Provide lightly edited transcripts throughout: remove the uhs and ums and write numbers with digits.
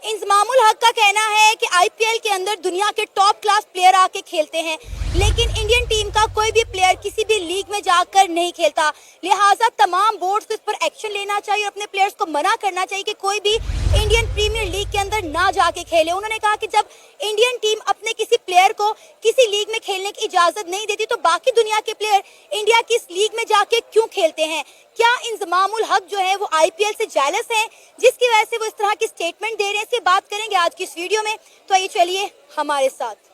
इंजमामुल हक का कहना है कि आईपीएल के अंदर दुनिया के टॉप क्लास प्लेयर आके खेलते हैं, लेकिन इंडियन टीम का कोई भी प्लेयर किसी भी लीग में जाकर नहीं खेलता। लिहाजा तमाम बोर्ड्स को इस पर एक्शन लेना चाहिए और अपने प्लेयर्स को मना करना चाहिए कि कोई भी इंडियन प्रीमियर लीग के अंदर ना जाके खेले। उन्होंने कहा कि जब इंडियन टीम अपने किसी प्लेयर को किसी लीग में खेलने की इजाजत नहीं देती तो बाकी दुनिया के प्लेयर इंडिया की इस लीग में जाके क्यों खेलते हैं? क्या इंजमामुल हक जो है वो आईपीएल से जेलस हैं, जिसकी वजह से वो इस तरह की स्टेटमेंट दे रहे हैं? इससे बात करेंगे आज की इस वीडियो में, तो आइए चलिए हमारे साथ।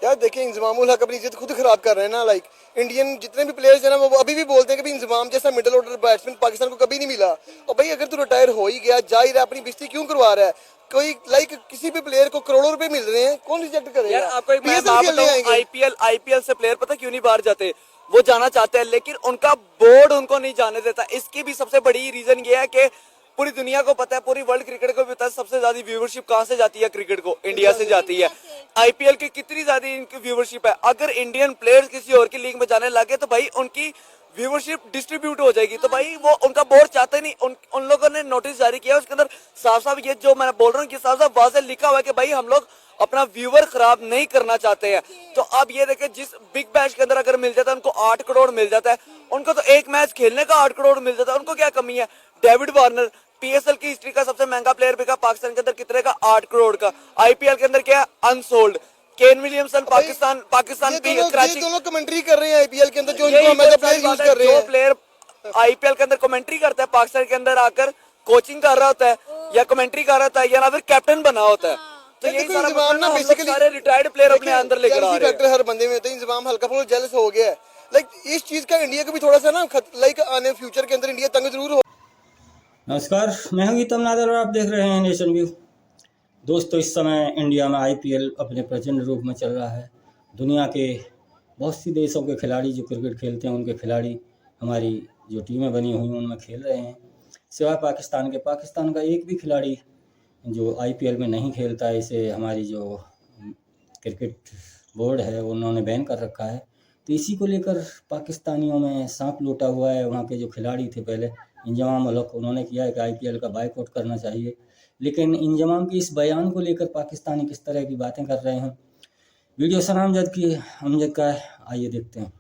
यार देखिए, इंजमामुल हक अपनी इज्जत खुद खराब कर रहे हैं ना। लाइक इंडियन जितने भी प्लेयर्स हैं ना, वो अभी भी बोलते हैं कि इंजमाम जैसा मिडिल ऑर्डर बैट्समैन पाकिस्तान को कभी नहीं मिला। और भाई अगर तू रिटायर हो ही गया, जा ही रहा, अपनी बेइज्जती क्यों करवा रहा है? कोई लाइक किसी भी प्लेयर को करोड़ों रुपए मिल रहे हैं, कौन रिजेक्ट करेगा? यार आपको एक मैं बात बताऊं, आईपीएल से प्लेयर पता क्यों नहीं बाहर जाते? वो जाना चाहते हैं लेकिन उनका बोर्ड उनको नहीं जाने देता। इसकी भी सबसे बड़ी रीजन ये है कि पूरी दुनिया को पता है, पूरी वर्ल्ड क्रिकेट को भी पता है सबसे ज्यादा व्यूवरशिप कहां से जाती है क्रिकेट को, इंडिया से जाती है। आईपीएल की कितनी ज्यादा इनकी व्यूवरशिप है। अगर इंडियन प्लेयर्स किसी और की लीग में जाने लगे तो भाई उनकी व्यूवरशिप डिस्ट्रीब्यूट हो जाएगी। तो भाई वो उनका बोर्ड चाहते नहीं। उन लोगों ने नोटिस जारी किया, उसके अंदर साफ साफ ये जो मैं बोल रहा हूँ कि साफ साफ वाज़ेह लिखा हुआ है कि भाई हम लोग अपना व्यूवर खराब नहीं करना चाहते हैं। तो अब ये देखें, जिस बिग बैश के अंदर अगर मिल जाता है उनको 8 करोड़ मिल जाता है, उनको तो एक मैच खेलने का 8 करोड़ मिल जाता है। उनको क्या कमी है? डेविड वार्नर पीएसएल की हिस्ट्री का सबसे महंगा प्लेयर बिका पाकिस्तान के अंदर कितने का? 8 करोड़ का। आईपीएल के अंदर क्या unsold? Kane Williamson Pakistan Karachi दोनों कमेंट्री कर रहे हैं आईपीएल के अंदर, जो प्लेयर यूज कर रहे हैं। जो प्लेयर आईपीएल के अंदर कमेंट्री करता है, पाकिस्तान के अंदर आकर कोचिंग कर रहा होता है या कमेंट्री कर रहा होता है या ना फिर कैप्टन बना होता है। तो यही सारा बेसिकली सारे रिटायर्ड प्लेयर अपने अंदर लेकर आ रहे हैं। हर बंदे में होता है। इंजमाम हल्का फुल्का जेलस हो गया है। लाइक इस चीज का इंडिया को भी थोड़ा सा ना लाइक आने फ्यूचर के अंदर इंडिया तंग जरूर हो। नमस्कार, मैं हूं गीतम नादर और आप देख रहे हैं नेशन व्यू। दोस्तों, इस समय इंडिया में आईपीएल अपने प्रचंड रूप में चल रहा है। दुनिया के बहुत सी देशों के खिलाड़ी जो क्रिकेट खेलते हैं, उनके खिलाड़ी हमारी जो टीमें बनी हुई हैं उनमें खेल रहे हैं। सिवाय पाकिस्तान का एक भी खिलाड़ी जो आईपीएल में नहीं खेलता है, इसे हमारी जो क्रिकेट बोर्ड है उन्होंने बैन कर रखा है। तो इसी को लेकर पाकिस्तानियों में सांप लौटा हुआ है। वहाँ के जो खिलाड़ी थे पहले, इंजमामुल हक, उन्होंने किया है कि आईपीएल का बायकॉट करना चाहिए। लेकिन इंजमाम के इस बयान को लेकर पाकिस्तानी किस तरह की बातें कर रहे हैं, वीडियो अमजद का है, आइए देखते हैं।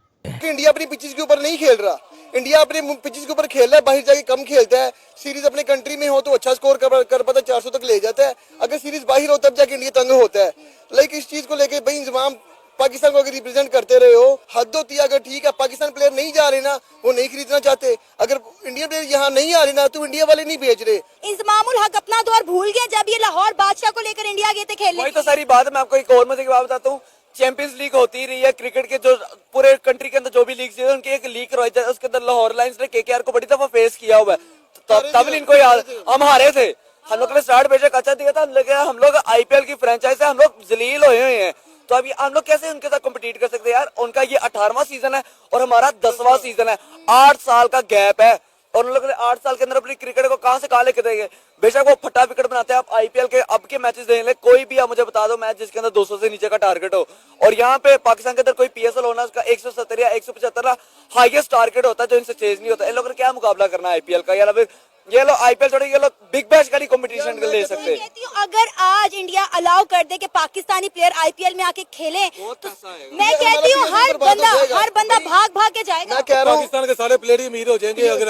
इंडिया अपनी पिचेस के ऊपर नहीं खेल रहा। इंडिया अपने पिचेस के ऊपर खेल रहा है, बाहर जाके कम खेलता है। सीरीज अपने कंट्री में हो तो अच्छा स्कोर कर पाता है, 400 तक ले जाता है। अगर सीरीज बाहर हो तब जाके इंडिया तंग होता है। लाइक इस चीज को लेके भाई इंजमाम पाकिस्तान को अगर रिप्रेजेंट करते रहे हो, हद होती है। अगर ठीक है पाकिस्तान प्लेयर नहीं जा रहे ना, वो नहीं खरीदना चाहते, अगर इंडियन प्लेयर यहाँ नहीं आ रहे ना, तो इंडिया वाले नहीं भेज रहे। इंजमामुल हक अपना दौर भूल गए जब ये लाहौर बादशाह को लेकर इंडिया गए थे खेलने। वही तो सारी बात है। मैं आपको एक और मजे की बात बताता हूँ। चैंपियंस लीग होती रही है क्रिकेट के, जो पूरे कंट्री के अंदर जो भी लीग है उनकी एक लीग करवाई जाए। उसके अंदर लाहौर लायंस ने केकेआर को बड़ी दफा फेस किया हुआ है। तब इनको याद, हम हारे थे। हम लोग ने स्टार्ट बेशक अच्छा दिया था, लेकिन हम लोग आईपीएल की फ्रेंचाइज से हम लोग जलील हुए हैं। तो अभी हम लोग कैसे उनके साथ कम्पिटिट कर सकते हैं यार? उनका ये 18वां सीजन है और हमारा 10वां सीजन है। 8 साल का गैप है और उन लोगों ने 8 साल के अंदर अपनी क्रिकेट को कहां से कहां लेके देंगे? बेशक वो फटा विकेट बनाते हैं। आप आईपीएल के अब के मैचेस देख ले, कोई भी आप मुझे बता दो मैच जिसके अंदर 200 से नीचे का टारगेट हो। और यहाँ पे पाकिस्तान के अंदर कोई पीएसएल होना, उसका 170 या 175 हाईएस्ट टारगेट होता है, जो इनसे चेज नहीं होता। इन लोगों ने क्या मुकाबला करना है आईपीएल का? या फिर ये लोग आईपीएल छोड़े, ये लोग बिग बैश का कंपटीशन ले सकते हैं। अगर आज इंडिया अलाउ कर दे कि पाकिस्तानी प्लेयर आईपीएल में आके खेलें, तो मैं कहती हूँ हर बंदा भाग के जाएगा। मैं कह रहा हूँ पाकिस्तान के सारे प्लेयर ही अमीर हो जाएंगे अगर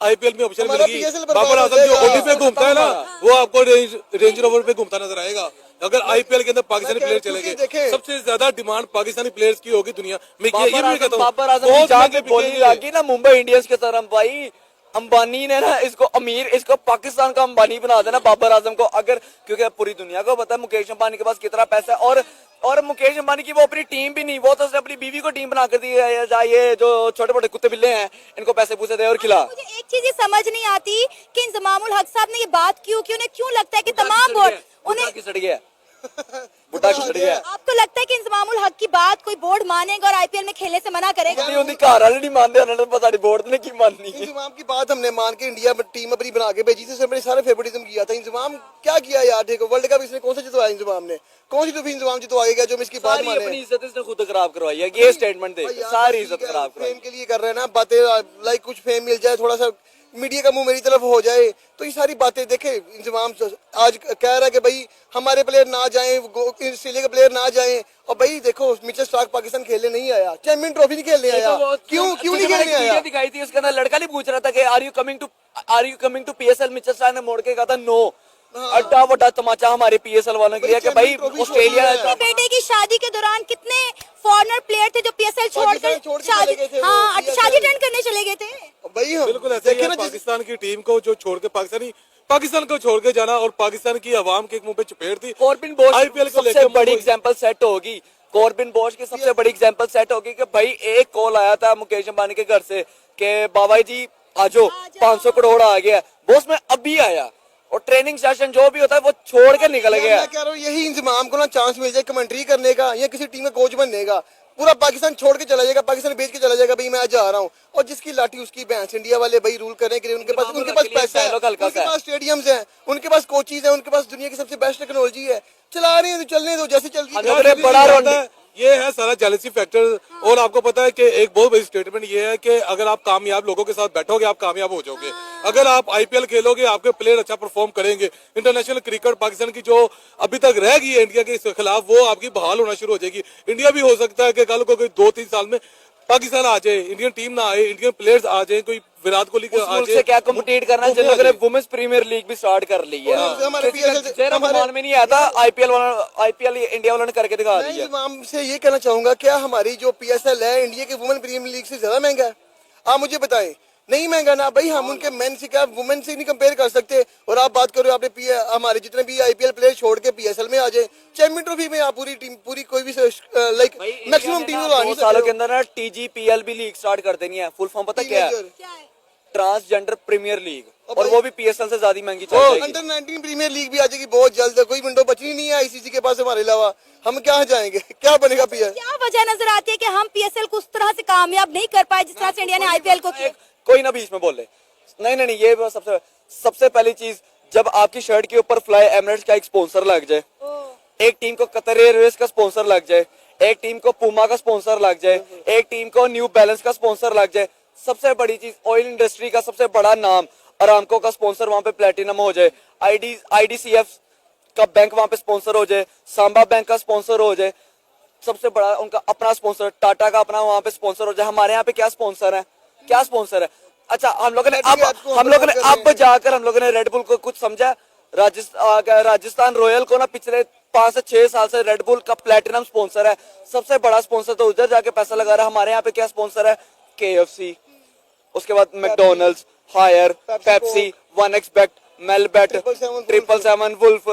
आईपीएल में ऑप्शन मिलेगी। बाबर आजम जो ओडी पे घूमता है ना, वो आपको रेंज रोवर पे घूमता नजर आएगा। अगर आईपीएल के अंदर पाकिस्तानी प्लेयर चलेंगे, सबसे ज्यादा डिमांड पाकिस्तानी प्लेयर्स की होगी दुनिया में। बाबर आजम जाके बोली लगी ना मुंबई इंडियंस के तरफ, भाई अंबानी ने ना इसको अमीर, इसको पाकिस्तान का अंबानी बना देना बाबर आजम को। अगर क्योंकि पूरी दुनिया को पता है मुकेश अंबानी के पास कितना पैसा है। और मुकेश अंबानी की वो अपनी टीम भी नहीं, वो तो अपनी बीवी को टीम बना कर दी है। ये जो छोटे मोटे कुत्ते बिल्ले हैं, इनको पैसे पूछे दे और खिला। मुझे एक चीज ये समझ नहीं आती कि इंजमामुल हक साहब ने ये बात उन्हें क्यों लगता है कि तमाम बोर्ड उन्हें खिसड़ गया, बुढ़ा खिसड़ गया। आपको लगता है कि इंजमामुल हक की बात कोई बोर्ड मानेगा और आईपीएल में खेलने से मना करेगा? घर वाले नहीं मानते, उन्होंने पता नहीं बोर्ड ने की माननी। इंजमाम की बात हमने मान के इंडिया में टीम अपनी बना के भेजी थी, हमने सारे फेवरेटिज्म किया था। इंजमाम क्या किया यार? देखो वर्ल्ड कप इसने कौन सा जितवाया? इंजमाम ने कौन सी ट्रॉफी इंजमाम जितवा गया जो इसकी बात माने? अपनी इज्जत इसने खुद खराब करवाई है। ये स्टेटमेंट दे, सारी इज्जत खराब फेम के लिए कर रहे हैं ना बातें। लाइक कुछ फेम मिल जाए, थोड़ा सा मीडिया का मुंह मेरी तरफ हो जाए, तो ये सारी बातें देखे इंतजाम आज कह रहा है कि भाई हमारे प्लेयर ना जाएं, ऑस्ट्रेलिया के प्लेयर ना जाएं, और भाई देखो मिचेल स्टार्क पाकिस्तान खेलने नहीं आया, चैंपियन ट्रॉफी नहीं खेलने आया, क्यों नहीं खेलने आया? दिखाई थी उसके अंदर लड़का नहीं पूछ रहा था कि are you coming to PSL, Mitchell Starc ने मोड़ के कहा था नो। अड्डा वड्डा तमाचा हमारे पीएसएल वालों के लिए कि भाई ऑस्ट्रेलिया। अपने बेटे की शादी के दौरान कितने फॉरेनर प्लेयर थे जो पीएसएल छोड़कर शादी अटेंड करने चले गए थे। भाई बिल्कुल ऐसे ही है, पाकिस्तान की टीम को जो छोड़ के पाकिस्तान को छोड़ के जाना, और पाकिस्तान की आवाम के मुंह पे चपेट थी। कॉर्बिन बोश आईपीएल को सबसे बड़ी एग्जांपल सेट होगी, कॉर्बिन बोश की सबसे बड़ी एग्जांपल सेट होगी कि भाई एक कॉल आया था मुकेश अंबानी के घर से कि बाबा जी आजो 500 करोड़ आ गया, बॉस में अभी आया, और ट्रेनिंग सेशन जो भी होता है वो छोड़ के निकल गया। मैं कह रहा हूँ यही इंतजाम को ना चांस मिल जाए कमेंट्री करने का या किसी टीम का कोच बनने का, पूरा पाकिस्तान छोड़ के चला जाएगा, पाकिस्तान बेच के चला जाएगा, भाई मैं जा रहा हूँ, और जिसकी लाठी उसकी भैंस। इंडिया वाले भाई रूल कर रहे हैं कि उनके पास पैसा है, उनके पास स्टेडियम्स हैं, उनके पास कोचेज हैं, उनके पास दुनिया की सबसे बेस्ट टेक्नोलॉजी है, चला रहे हैं तो चलने दो, जैसे चल रही है। बड़ा रोड है, ये है सारा जेलसी फैक्टर। और आपको पता है कि एक बहुत बड़ी स्टेटमेंट ये है कि अगर आप कामयाब लोगों के साथ बैठोगे आप कामयाब हो जाओगे। अगर आप आईपीएल खेलोगे आपके प्लेयर अच्छा परफॉर्म करेंगे, इंटरनेशनल क्रिकेट पाकिस्तान की जो अभी तक रह गई है इंडिया के खिलाफ वो आपकी बहाल होना शुरू हो जाएगी। इंडिया भी हो सकता है कि कल को कोई 2-3 साल में पाकिस्तान आ जाए, इंडियन टीम ना आए, इंडियन प्लेयर्स आ जाए, कोई विराट कोहली आ जाए, से क्या कम्पीट करना है, जिन लोगों ने वुमेन्स प्रीमियर लीग भी स्टार्ट कर ली है। चेहरा मान में नहीं आता, आईपीएल इंडिया वालों ने करके दिखा मैं दिया। इंतजाम से ये कहना चाहूंगा, क्या हमारी जो पीएसएल है इंडिया के वुमेन प्रीमियर लीग से ज्यादा महंगा है? आप मुझे बताएं। नहीं महंगा ना भाई, हम उनके मेन से क्या वुमेन से नहीं कंपेयर कर सकते। और आप बात करो आपने हमारे जितने भी आईपीएल प्लेयर छोड़ के पीएसएल में आ जाए, चैंपियन ट्रॉफी में आप पूरी टीम पूरी कोई भी लाइक मैक्सिमम टीम ला नहीं सकते। सालों के अंदर ना टीजीपीएल भी लीग स्टार्ट कर देनी है। फुल फॉर्म पता क्या है? ट्रांसजेंडर प्रीमियर लीग, और वो भी पीएसएल से ज्यादा महंगी चल जाएगी। अंडर 19 प्रीमियर लीग भी आ जाएगी बहुत जल्द, कोई विंडो बचनी नहीं है आईसीसी के पास हमारे अलावा। हम क्या जाएंगे, क्या बनेगा पीएसएल? क्या वजह नजर आती है कि हम पीएसएल को उस तरह से कामयाब नहीं कर पाए जिस तरह से इंडिया ने आईपीएल को किया? कोई ना बीच में बोले, नहीं ये सबसे पहली चीज, जब आपकी शर्ट के ऊपर फ्लाई एमिरेट्स का एक स्पॉन्सर लग जाए, एक टीम को कतर एयरवेज का स्पॉन्सर लग जाए, एक टीम को पूमा का स्पॉन्सर लग जाए, एक टीम को न्यू बैलेंस का स्पॉन्सर लग जाए, सबसे बड़ी चीज ऑयल इंडस्ट्री का सबसे बड़ा नाम अरामको का स्पॉन्सर वहां पे प्लेटिनम हो जाए, आईडीसीएफ का बैंक वहां पे स्पॉन्सर हो जाए, सांबा बैंक का स्पॉन्सर हो जाए, सबसे बड़ा उनका अपना स्पॉन्सर, टाटा का अपना वहां पे स्पॉन्सर हो जाए। हमारे यहाँ पे क्या स्पॉन्सर है? अच्छा, हम लोगों ने अब जाकर हम लोगों ने रेडबुल को कुछ समझा। राजस्थान रॉयल को ना पिछले 5 से 6 साल से रेडबुल का प्लेटिनम स्पॉन्सर है, सबसे बड़ा स्पॉन्सर, तो उधर जाके पैसा लगा रहा है। हमारे यहाँ पे क्या स्पॉन्सर है? KFC, उसके बाद McDonald's, Haier, Pepsi, 1xBet, Melbet, 777, wolf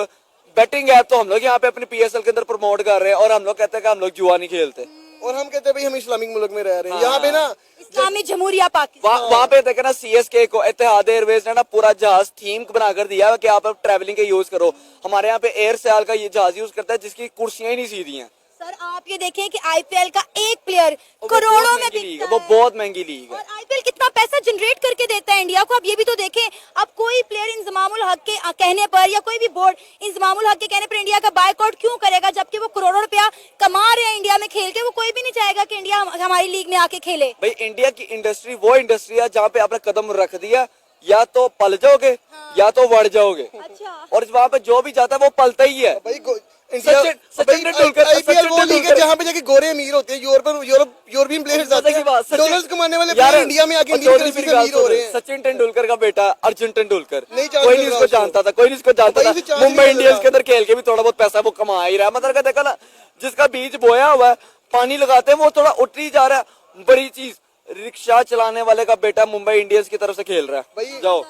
betting app. तो हम लोग यहाँ पे अपने पीएसएल के अंदर प्रमोट कर रहे हैं, और हम लोग कहते हैं कि हम लोग जुआ नहीं खेलते, और हम कहते हैं भाई हम इस्लामिक मुल्क में रह रहे हैं। यहाँ पे ना इस्लामी जमहूरिया पाकिस्तान, वहाँ पे देखे ना सीएसके को इत्तेहाद एयरवेज ने ना पूरा जहाज थीम बनाकर दिया है कि आप ट्रैवलिंग के यूज करो। हमारे यहाँ पे एयर सयाल का ये जहाज यूज करता है जिसकी कुर्सियां ही नहीं सीधी हैं। सर आप ये देखिए कि आईपीएल का एक प्लेयर करोड़ों में बिकता है, वो बहुत महंगी लीग है, और आईपीएल कितना पैसा जनरेट करके देता है इंडिया को। अब ये भी तो देखें, अब कोई प्लेयर इंजमामुल हक के कहने पर या कोई भी बोर्ड इंजमामुल हक के कहने पर इंडिया का बायकॉट क्यों करेगा, जबकि वो करोड़ों रुपया कमा रहे हैं इंडिया में खेल के। वो कोई भी नहीं चाहेगा कि इंडिया हमारी लीग में आके खेले। भाई इंडिया की इंडस्ट्री वो इंडस्ट्री है जहाँ पे आपने कदम रख दिया, या तो पल जाओगे या तो बढ़ जाओगे, और वहाँ पे जो भी जाता है वो पलता ही है। सचिन तेंदुलकर आईपीएल वो लीग है जहाँ पे जाके गोरे अमीर होते हैं, यूरोपियन प्लेयर्स आते हैं, डॉलर्स कमाने वाले प्लेयर इंडिया में आके इंडियन करेंसी से अमीर हो रहे हैं। सचिन तेंदुलकर का बेटा अर्जुन तेंदुलकर, कोई नहीं इसको जानता था, मुंबई इंडियंस के अंदर खेल के भी थोड़ा बहुत पैसा वो कमा ही रहा है। मतलब देखा ना, जिसका बीज बोया हुआ है, पानी लगाते हैं, वो थोड़ा उठ ही जा रहा है। बड़ी चीज, रिक्शा चलाने वाले का बेटा मुंबई इंडियंस की तरफ से खेल रहा है। जाओ,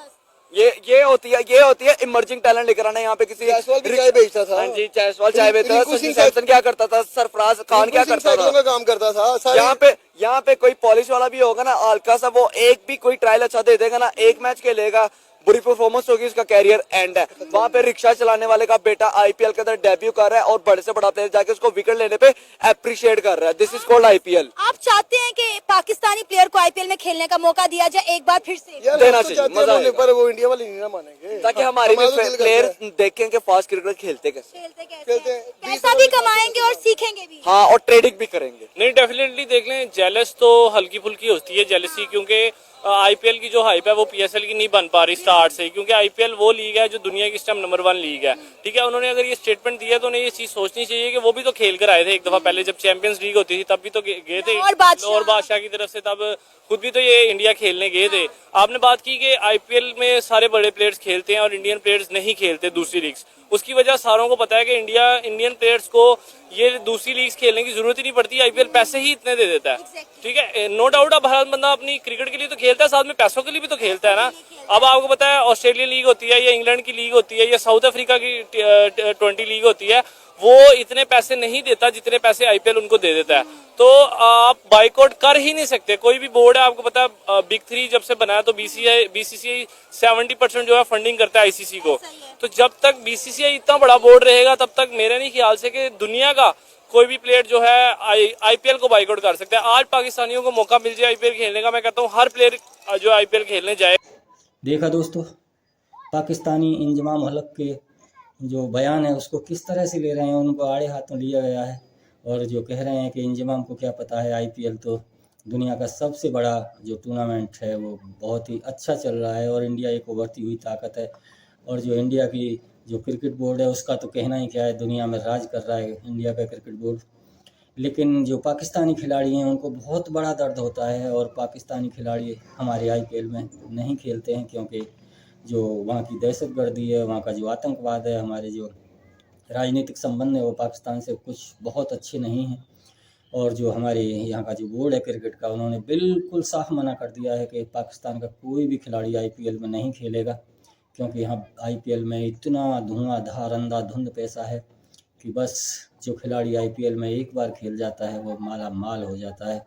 ये होती है इमर्जिंग टैलेंट लेकर आना। यहाँ पे किसी जायसवाल भी चाय बेचता था। हाँ जी, जायसवाल चाय बेचता था, सचिन सैमसन क्या करता था, सरफराज खान क्या करता था, काम करता था। यहाँ पे कोई पॉलिश वाला भी होगा ना, हल्का सा वो एक भी कोई ट्रायल अच्छा दे देगा ना, एक मैच खेलेगा, बुरी परफॉर्मेंस होगी, उसका कैरियर एंड है। वहाँ पे रिक्शा चलाने वाले का बेटा आईपीएल के अंदर डेब्यू कर रहा है, और बड़े से बड़ा प्लेयर जाके उसको विकेट लेने पे अप्रिशिएट कर रहा है। This is called IPL. आप चाहते हैं कि पाकिस्तानी प्लेयर को आईपीएल में खेलने का मौका दिया जाए एक बार फिर से? देना चाहिए, मजा आएगा, पर वो इंडिया वाले नहीं ना मानेंगे, ताकि हमारे प्लेयर देखें कि फास्ट क्रिकेट खेलते कैसे, पैसा भी कमाएंगे और सीखेंगे भी। हाँ, और ट्रेडिंग भी करेंगे। नहीं, डेफिनेटली देख लें, जेलस तो हल्की फुल्की होती है जेलसी, क्योंकि आईपीएल की जो हाइप है वो पीएसएल की नहीं बन पा रही स्टार्ट से, क्योंकि आईपीएल वो लीग है जो दुनिया की इस टाइम नंबर 1 लीग है। ठीक है, उन्होंने अगर ये स्टेटमेंट दिया तो उन्हें ये चीज सोचनी चाहिए कि वो भी तो खेल कर आए थे एक दफा पहले, जब चैंपियंस लीग होती थी तब भी तो गए थे लाहौर बादशाह की तरफ से, तब खुद भी तो ये इंडिया खेलने गए थे। आपने बात की कि आईपीएल में सारे बड़े प्लेयर्स खेलते हैं और इंडियन प्लेयर्स नहीं खेलते दूसरी लीग्स। उसकी वजह सारों को पता है कि इंडियन प्लेयर्स को ये दूसरी लीग्स खेलने की जरूरत ही नहीं पड़ती, आईपीएल पैसे ही इतने दे देता है। ठीक है, नो डाउट अब हर बंदा अपनी क्रिकेट के लिए तो खेलता है, साथ में पैसों के लिए भी तो खेलता है ना। अब आपको पता है ऑस्ट्रेलियन लीग होती है या इंग्लैंड की लीग होती है या साउथ अफ्रीका की T20 लीग होती है, वो इतने पैसे नहीं देता जितने पैसे आईपीएल उनको दे देता है। तो आप बाइकआउट कर ही नहीं सकते। कोई भी बोर्ड है, आपको पता है बिग 3 जब से बना है तो बीसीसीआई 70% जो है फंडिंग करता है आईसीसी को। तो जब तक बीसीसीआई इतना बड़ा बोर्ड रहेगा तब तक मेरे नहीं ख्याल से कि दुनिया का कोई भी प्लेयर जो है आईपीएल को बाइकआउट कर सकता है। आज पाकिस्तानियों को मौका मिल जाए आईपीएल खेलने का, मैं कहता हूँ हर प्लेयर जो आईपीएल खेलने जाए। देखा दोस्तों, पाकिस्तानी इंजमाम हलक के जो बयान है उसको किस तरह से ले रहे हैं, उनको आड़े हाथों लिया गया है और जो कह रहे हैं कि इंजमाम को क्या पता है, आईपीएल तो दुनिया का सबसे बड़ा जो टूर्नामेंट है वो बहुत ही अच्छा चल रहा है और इंडिया एक उभरती हुई ताकत है। और जो इंडिया की जो क्रिकेट बोर्ड है उसका तो कहना ही क्या है, दुनिया में राज कर रहा है इंडिया का क्रिकेट बोर्ड। लेकिन जो पाकिस्तानी खिलाड़ी हैं उनको बहुत बड़ा दर्द होता है और पाकिस्तानी खिलाड़ी हमारे आईपीएल में नहीं खेलते हैं, क्योंकि जो वहाँ की दहशतगर्दी है, वहाँ का जो आतंकवाद है, हमारे जो राजनीतिक संबंध है वो पाकिस्तान से कुछ बहुत अच्छे नहीं हैं। और जो हमारे यहाँ का जो बोर्ड है क्रिकेट का, उन्होंने बिल्कुल साफ मना कर दिया है कि पाकिस्तान का कोई भी खिलाड़ी आईपीएल में नहीं खेलेगा, क्योंकि यहाँ आईपीएल में इतना धुआंधार अंधाधुंध पैसा है कि बस जो खिलाड़ी आईपीएल में एक बार खेल जाता है वो माला माल हो जाता है।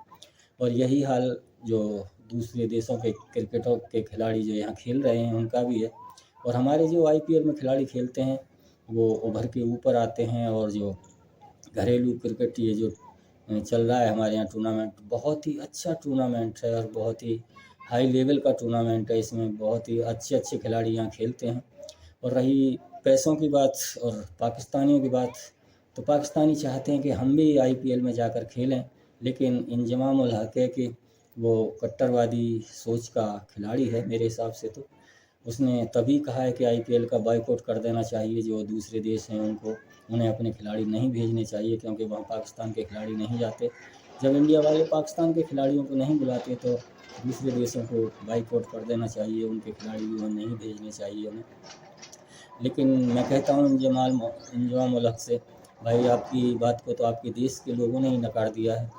और यही हाल जो दूसरे देशों के क्रिकेटों के खिलाड़ी जो यहाँ खेल रहे हैं उनका भी है। और हमारे जो आईपीएल में खिलाड़ी खेलते हैं वो उभर के ऊपर आते हैं। और जो घरेलू क्रिकेट ये जो चल रहा है हमारे यहाँ टूर्नामेंट, बहुत ही अच्छा टूर्नामेंट है और बहुत ही हाई लेवल का टूर्नामेंट है। इसमें बहुत ही अच्छे अच्छे खिलाड़ी यहाँ खेलते हैं। और रही पैसों की बात और पाकिस्तानियों की बात, तो पाकिस्तानी चाहते हैं कि हम भी आईपीएल में जाकर खेलें, लेकिन इंजमाम उल हक है कि वो कट्टरवादी सोच का खिलाड़ी है मेरे हिसाब से। तो उसने तभी कहा है कि आईपीएल का बाइकआउट कर देना चाहिए, जो दूसरे देश हैं उन्हें अपने खिलाड़ी नहीं भेजने चाहिए, क्योंकि वहाँ पाकिस्तान के खिलाड़ी नहीं जाते। जब इंडिया वाले पाकिस्तान के खिलाड़ियों को नहीं बुलाते तो दूसरे देशों को बाइकआउट कर देना चाहिए, उनके खिलाड़ी भी नहीं भेजने चाहिए उन्हें। लेकिन मैं कहता हूँ इंजमाम उल हक से, भाई आपकी बात को तो आपके देश के लोगों ने ही नकार दिया है।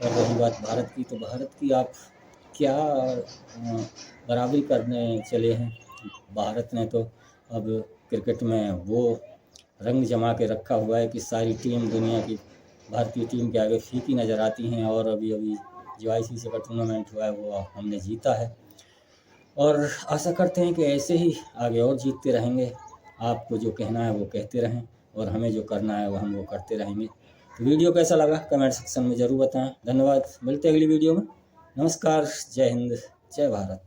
और रही बात भारत की, तो भारत की आप क्या बराबरी करने चले हैं। भारत ने तो अब क्रिकेट में वो रंग जमा के रखा हुआ है कि सारी टीम दुनिया की भारतीय टीम के आगे फीकी नज़र आती हैं। और अभी जो आईसीसी का टूर्नामेंट हुआ है वो हमने जीता है और आशा करते हैं कि ऐसे ही आगे और जीतते रहेंगे। आपको जो कहना है वो कहते रहें और हमें जो करना है वो हम वो करते रहेंगे। तो वीडियो कैसा लगा कमेंट सेक्शन में ज़रूर बताएं। धन्यवाद, मिलते हैं अगली वीडियो में। नमस्कार, जय हिंद, जय भारत।